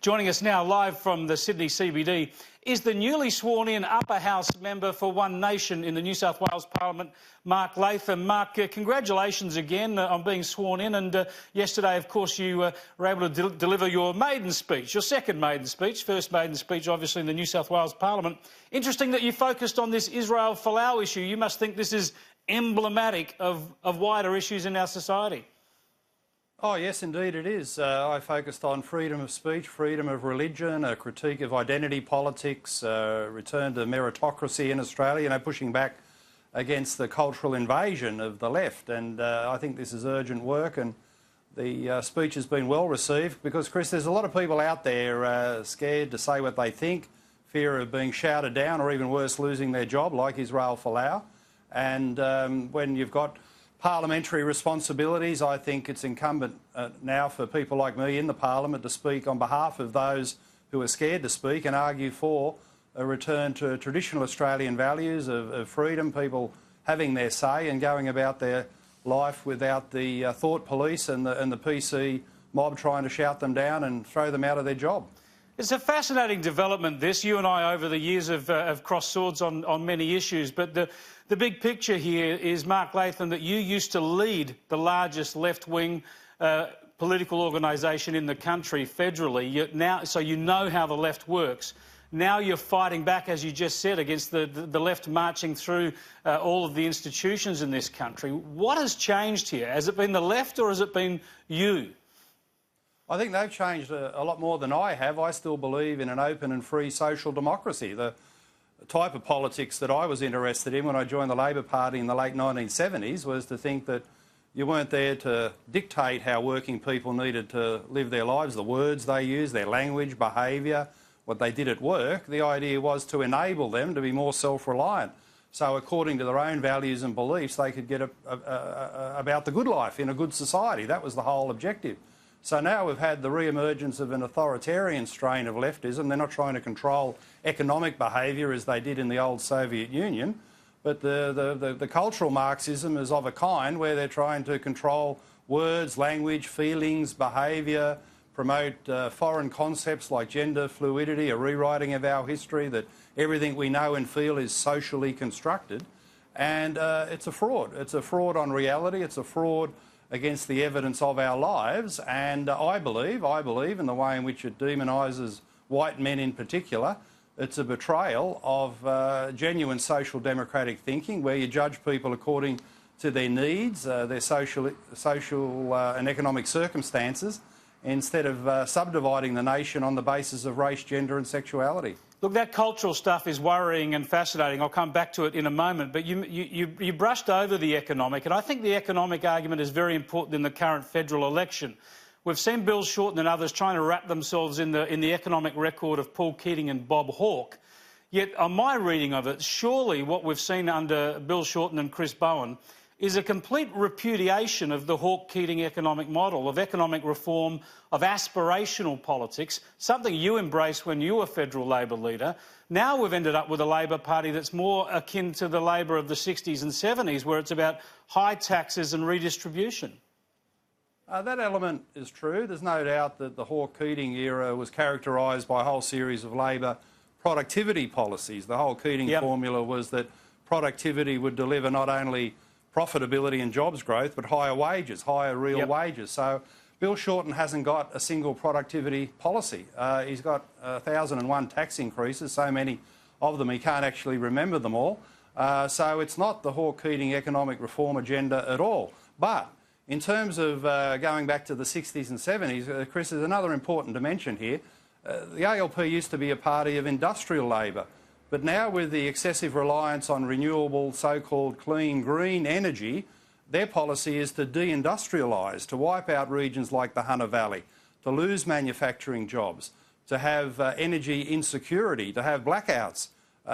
Joining us now live from the Sydney CBD is the newly sworn-in Upper House member for One Nation in the New South Wales Parliament, Mark Latham. Mark, congratulations again on being sworn in, and yesterday, of course, you were able to deliver your maiden speech, your second maiden speech, first maiden speech, obviously, in the New South Wales Parliament. Interesting that you focused on this Israel-Folau issue. You must think this is emblematic of wider issues in our society. Oh, yes, indeed it is. I focused on freedom of speech, freedom of religion, a critique of identity politics, return to meritocracy in Australia, pushing back against the cultural invasion of the left. And I think this is urgent work, and the speech has been well received because, Chris, there's a lot of people out there scared to say what they think, fear of being shouted down or even worse, losing their job, like Israel-Folau. And when you've got parliamentary responsibilities, I think it's incumbent now for people like me in the parliament to speak on behalf of those who are scared to speak and argue for a return to traditional Australian values of freedom, people having their say and going about their life without the thought police and the PC mob trying to shout them down and throw them out of their job. It's a fascinating development, this. You and I, over the years, have crossed swords on many issues, but the big picture here is, Mark Latham, that you used to lead the largest left-wing political organisation in the country federally. So you know how the left works. Now you're fighting back, as you just said, against the left marching through all of the institutions in this country. What has changed here? Has it been the left or has it been you? I think they've changed a lot more than I have. I still believe in an open and free social democracy. The type of politics that I was interested in when I joined the Labor Party in the late 1970s was to think that you weren't there to dictate how working people needed to live their lives, the words they used, their language, behaviour, what they did at work. The idea was to enable them to be more self-reliant. So according to their own values and beliefs, they could get about the good life in a good society. That was the whole objective. So now we've had the re-emergence of an authoritarian strain of leftism. They're not trying to control economic behaviour as they did in the old Soviet Union, but the cultural Marxism is of a kind where they're trying to control words, language, feelings, behaviour, promote foreign concepts like gender fluidity, a rewriting of our history, that everything we know and feel is socially constructed. And it's a fraud. It's a fraud on reality. It's a fraud against the evidence of our lives, and I believe in the way in which it demonises white men in particular. It's a betrayal of genuine social democratic thinking, where you judge people according to their needs, their social and economic circumstances, instead of subdividing the nation on the basis of race, gender and sexuality. Look, that cultural stuff is worrying and fascinating. I'll come back to it in a moment, but you brushed over the economic, and I think the economic argument is very important in the current federal election. We've seen Bill Shorten and others trying to wrap themselves in the economic record of Paul Keating and Bob Hawke. Yet, on my reading of it, surely what we've seen under Bill Shorten and Chris Bowen is a complete repudiation of the Hawke-Keating economic model, of economic reform, of aspirational politics, something you embraced when you were federal Labor leader. Now we've ended up with a Labor Party that's more akin to the Labor of the 60s and 70s, where it's about high taxes and redistribution. That element is true. There's no doubt that the Hawke-Keating era was characterised by a whole series of Labor productivity policies. The whole Keating formula was that productivity would deliver not only profitability and jobs growth, but higher wages, higher real wages. So Bill Shorten hasn't got a single productivity policy. He's got 1,001 tax increases, so many of them he can't actually remember them all. So it's not the Hawke-Keating economic reform agenda at all. But in terms of going back to the 60s and 70s, Chris, there's another important dimension here. The ALP used to be a party of industrial labour. But now, with the excessive reliance on renewable, so-called clean, green energy, their policy is to deindustrialise, to wipe out regions like the Hunter Valley, to lose manufacturing jobs, to have energy insecurity, to have blackouts.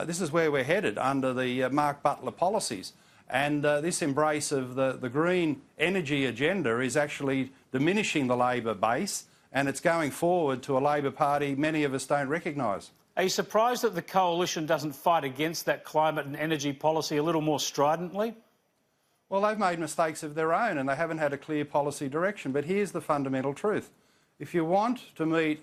This is where we're headed under the Mark Butler policies. And this embrace of the green energy agenda is actually diminishing the Labor base, and it's going forward to a Labor Party many of us don't recognise. Are you surprised that the Coalition doesn't fight against that climate and energy policy a little more stridently? Well, they've made mistakes of their own and they haven't had a clear policy direction. But here's the fundamental truth. If you want to meet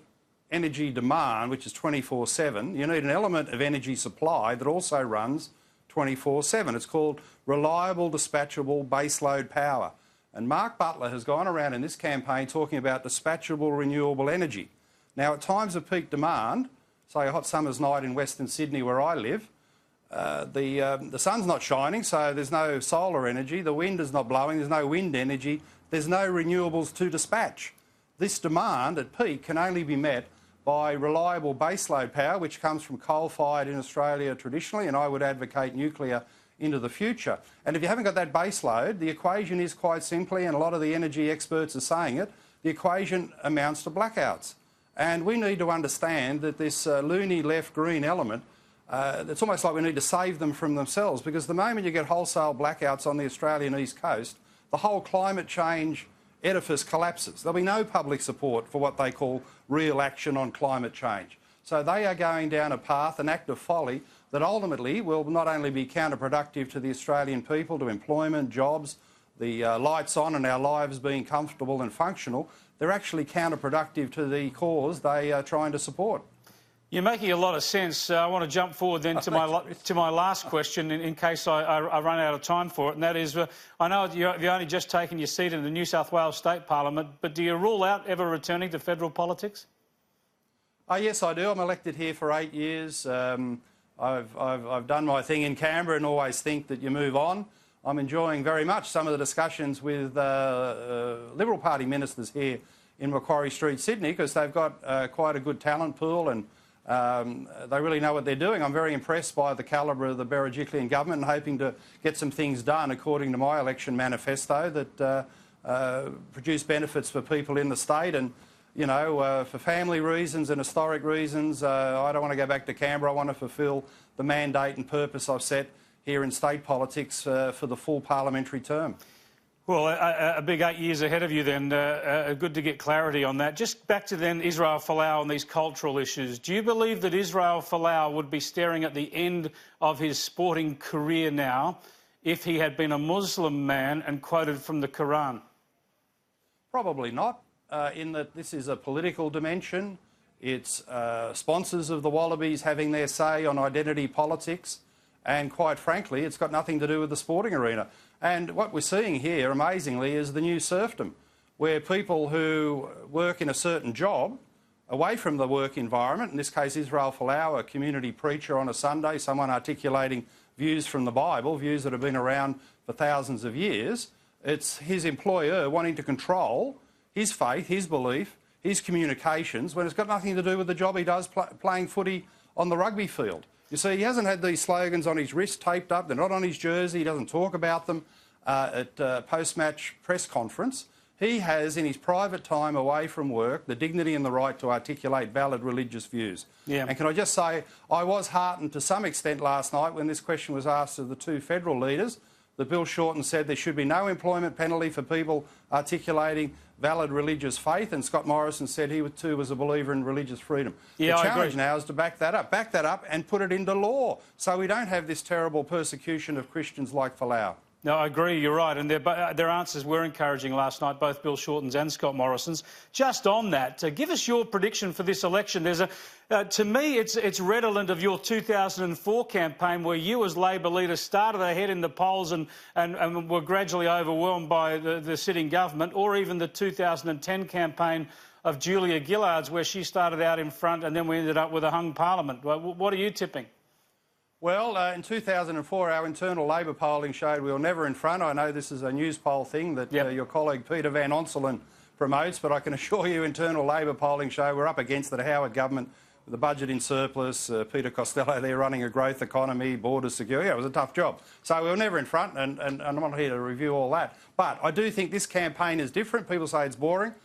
energy demand, which is 24/7, you need an element of energy supply that also runs 24/7. It's called reliable, dispatchable baseload power. And Mark Butler has gone around in this campaign talking about dispatchable renewable energy. Now, at times of peak demand, say a hot summer's night in Western Sydney where I live, the sun's not shining, so there's no solar energy, the wind is not blowing, there's no wind energy, there's no renewables to dispatch. This demand at peak can only be met by reliable baseload power, which comes from coal-fired in Australia traditionally, and I would advocate nuclear into the future. And if you haven't got that baseload, the equation is quite simply, and a lot of the energy experts are saying it, the equation amounts to blackouts. And we need to understand that this loony left-green element, it's almost like we need to save them from themselves, because the moment you get wholesale blackouts on the Australian east coast, the whole climate change edifice collapses. There'll be no public support for what they call real action on climate change. So they are going down a path, an act of folly, that ultimately will not only be counterproductive to the Australian people, to employment, jobs, the lights on and our lives being comfortable and functional, they're actually counterproductive to the cause they are trying to support. You're making a lot of sense. I want to jump forward then to my last question in case I run out of time for it, and that is, I know you've only just taken your seat in the New South Wales State Parliament, but do you rule out ever returning to federal politics? Yes, I do. I'm elected here for 8 years. I've done my thing in Canberra and always think that you move on. I'm enjoying very much some of the discussions with Liberal Party ministers here in Macquarie Street, Sydney, because they've got quite a good talent pool and they really know what they're doing. I'm very impressed by the calibre of the Berejiklian government and hoping to get some things done according to my election manifesto that produce benefits for people in the state. And, you know, for family reasons and historic reasons, I don't want to go back to Canberra. I want to fulfil the mandate and purpose I've set here in state politics for the full parliamentary term. Well, a big 8 years ahead of you then. Good to get clarity on that. Just back to then Israel Folau and these cultural issues. Do you believe that Israel Folau would be staring at the end of his sporting career now if he had been a Muslim man and quoted from the Quran? Probably not, in that this is a political dimension. It's sponsors of the Wallabies having their say on identity politics. And quite frankly, it's got nothing to do with the sporting arena. And what we're seeing here, amazingly, is the new serfdom, where people who work in a certain job, away from the work environment, in this case Israel Folau, a community preacher on a Sunday, someone articulating views from the Bible, views that have been around for thousands of years, it's his employer wanting to control his faith, his belief, his communications, when it's got nothing to do with the job he does playing footy on the rugby field. You see, he hasn't had these slogans on his wrist taped up. They're not on his jersey. He doesn't talk about them at post-match press conference. He has, in his private time away from work, the dignity and the right to articulate valid religious views. Yeah. And can I just say, I was heartened to some extent last night when this question was asked of the two federal leaders, that Bill Shorten said there should be no employment penalty for people articulating valid religious faith, and Scott Morrison said he too was a believer in religious freedom. Yeah, the challenge now is to back that up and put it into law, so we don't have this terrible persecution of Christians like Folau. No, I agree, you're right, and their answers were encouraging last night, both Bill Shorten's and Scott Morrison's. Just on that, give us your prediction for this election. There's to me, it's redolent of your 2004 campaign, where you as Labor leader started ahead in the polls and were gradually overwhelmed by the sitting government, or even the 2010 campaign of Julia Gillard's, where she started out in front and then we ended up with a hung parliament. What are you tipping? Well, in 2004, our internal Labor polling showed we were never in front. I know this is a news poll thing that your colleague Peter Van Onselen promotes, but I can assure you internal Labor polling showed we're up against the Howard government with the budget in surplus, Peter Costello there running a growth economy, border security. Yeah, it was a tough job. So we were never in front, and I'm not here to review all that. But I do think this campaign is different. People say it's boring.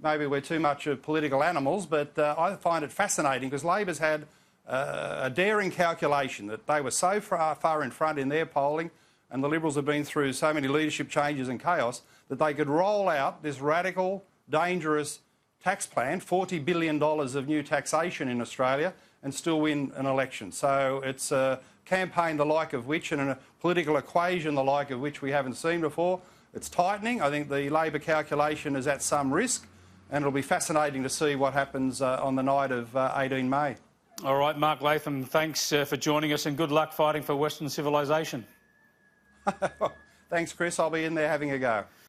Maybe we're too much of political animals, but I find it fascinating because Labor's had a daring calculation that they were so far in front in their polling, and the Liberals have been through so many leadership changes and chaos, that they could roll out this radical, dangerous tax plan, $40 billion of new taxation in Australia, and still win an election. So it's a campaign the like of which, and a political equation the like of which we haven't seen before. It's tightening. I think the Labor calculation is at some risk. and it'll be fascinating to see what happens on the night of 18 May. All right, Mark Latham, thanks for joining us and good luck fighting for Western civilisation. Thanks, Chris. I'll be in there having a go.